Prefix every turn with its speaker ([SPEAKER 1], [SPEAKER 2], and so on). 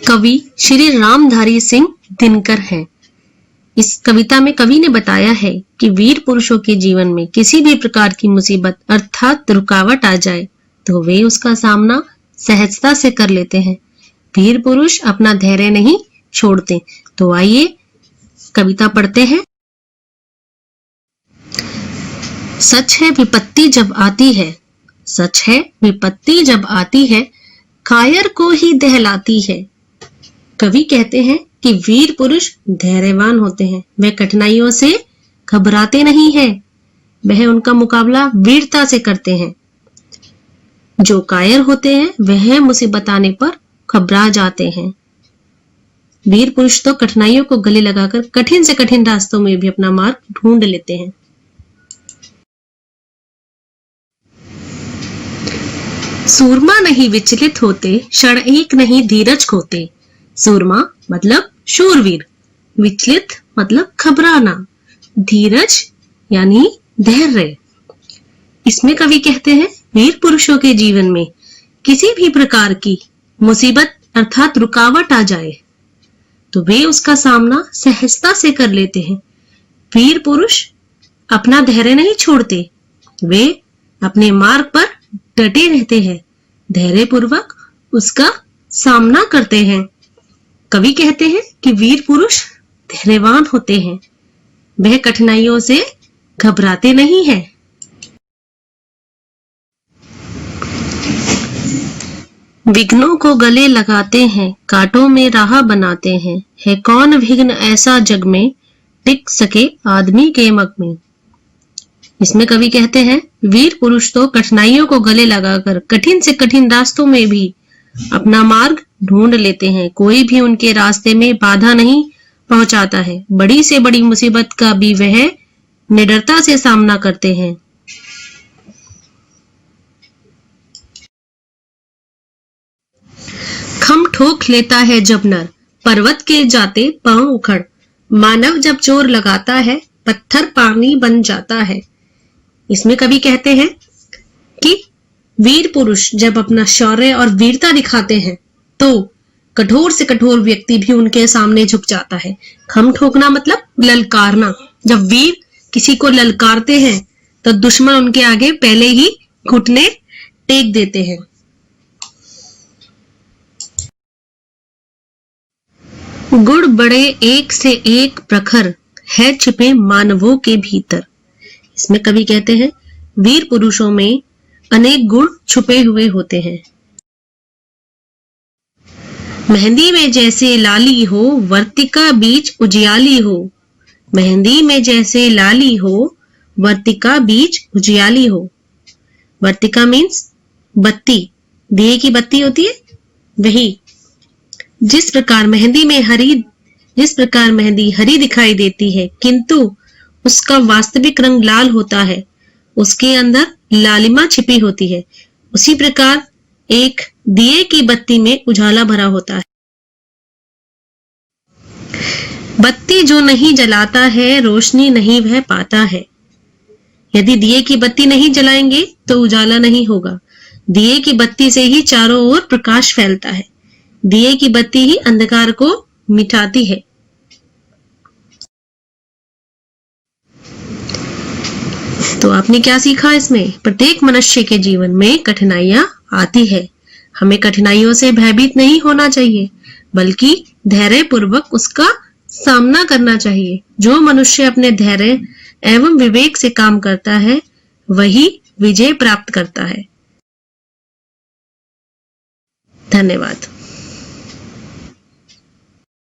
[SPEAKER 1] कवि श्री रामधारी सिंह दिनकर हैं। इस कविता में कवि ने बताया है कि वीर पुरुषों के जीवन में किसी भी प्रकार की मुसीबत अर्थात रुकावट आ जाए तो वे उसका सामना सहजता से कर लेते हैं। वीर पुरुष अपना धैर्य नहीं छोड़ते। तो आइए कविता पढ़ते हैं। सच है विपत्ति जब आती है, सच है विपत्ति जब आती है, कायर को ही दहलाती है। कवि कहते हैं कि वीर पुरुष धैर्यवान होते हैं, वे कठिनाइयों से घबराते नहीं हैं, वह उनका मुकाबला वीरता से करते हैं। जो कायर होते हैं वह मुसीबत आने पर घबरा जाते हैं। वीर पुरुष तो कठिनाइयों को गले लगाकर कठिन से कठिन रास्तों में भी अपना मार्ग ढूंढ लेते हैं। सूरमा नहीं विचलित होते, क्षण एक नहीं धीरज खोते। सूरमा मतलब शूरवीर, विचलित मतलब घबराना, धीरज यानी धैर्य। इसमें कवि कहते हैं वीर पुरुषों के जीवन में किसी भी प्रकार की मुसीबत अर्थात रुकावट आ जाए तो वे उसका सामना सहजता से कर लेते हैं। वीर पुरुष अपना धैर्य नहीं छोड़ते, वे अपने मार्ग पर डटे रहते हैं, धैर्यपूर्वक उसका सामना करते हैं। कवि कहते हैं कि वीर पुरुष धैर्यवान होते हैं, वह कठिनाइयों से घबराते नहीं हैं। विघ्नों को गले लगाते हैं, कांटों में राह बनाते हैं। है कौन विघ्न ऐसा जग में, टिक सके आदमी के मग में। इसमें कवि कहते हैं वीर पुरुष तो कठिनाइयों को गले लगाकर कठिन से कठिन रास्तों में भी अपना मार्ग ढूंढ लेते हैं। कोई भी उनके रास्ते में बाधा नहीं पहुंचाता है। बड़ी से बड़ी मुसीबत का भी वह निडरता से सामना करते हैं। खम ठोक लेता है जब नर, पर्वत के जाते पांव उखड़। मानव जब जोर लगाता है, पत्थर पानी बन जाता है। इसमें कवि कहते हैं कि वीर पुरुष जब अपना शौर्य और वीरता दिखाते हैं तो कठोर से कठोर व्यक्ति भी उनके सामने झुक जाता है। खम ठोकना मतलब ललकारना। जब वीर किसी को ललकारते हैं तो दुश्मन उनके आगे पहले ही घुटने टेक देते हैं। गुण बड़े एक से एक प्रखर, है छिपे मानवों के भीतर। इसमें कवि कहते हैं वीर पुरुषों में अनेक गुण छुपे हुए होते हैं। मेहंदी में जैसे लाली हो, वर्तिका बीच उजियाली हो। मेहंदी में जैसे लाली हो, वर्तिका बीच उजियाली हो। वर्तिका मीन्स बत्ती, दिए की बत्ती होती है वही। जिस प्रकार मेहंदी हरी दिखाई देती है किंतु उसका वास्तविक रंग लाल होता है, उसके अंदर लालिमा छिपी होती है, उसी प्रकार एक दिए की बत्ती में उजाला भरा होता है। बत्ती जो नहीं जलाता है, रोशनी नहीं वह पाता है। यदि दिए की बत्ती नहीं जलाएंगे तो उजाला नहीं होगा। दिए की बत्ती से ही चारों ओर प्रकाश फैलता है। दिए की बत्ती ही अंधकार को मिटाती है। तो आपने क्या सीखा इसमें? प्रत्येक मनुष्य के जीवन में कठिनाइयां आती है। हमें कठिनाइयों से भयभीत नहीं होना चाहिए, बल्कि धैर्यपूर्वक उसका सामना करना चाहिए। जो मनुष्य अपने धैर्य एवं विवेक से काम करता है वही विजय प्राप्त करता है। धन्यवाद।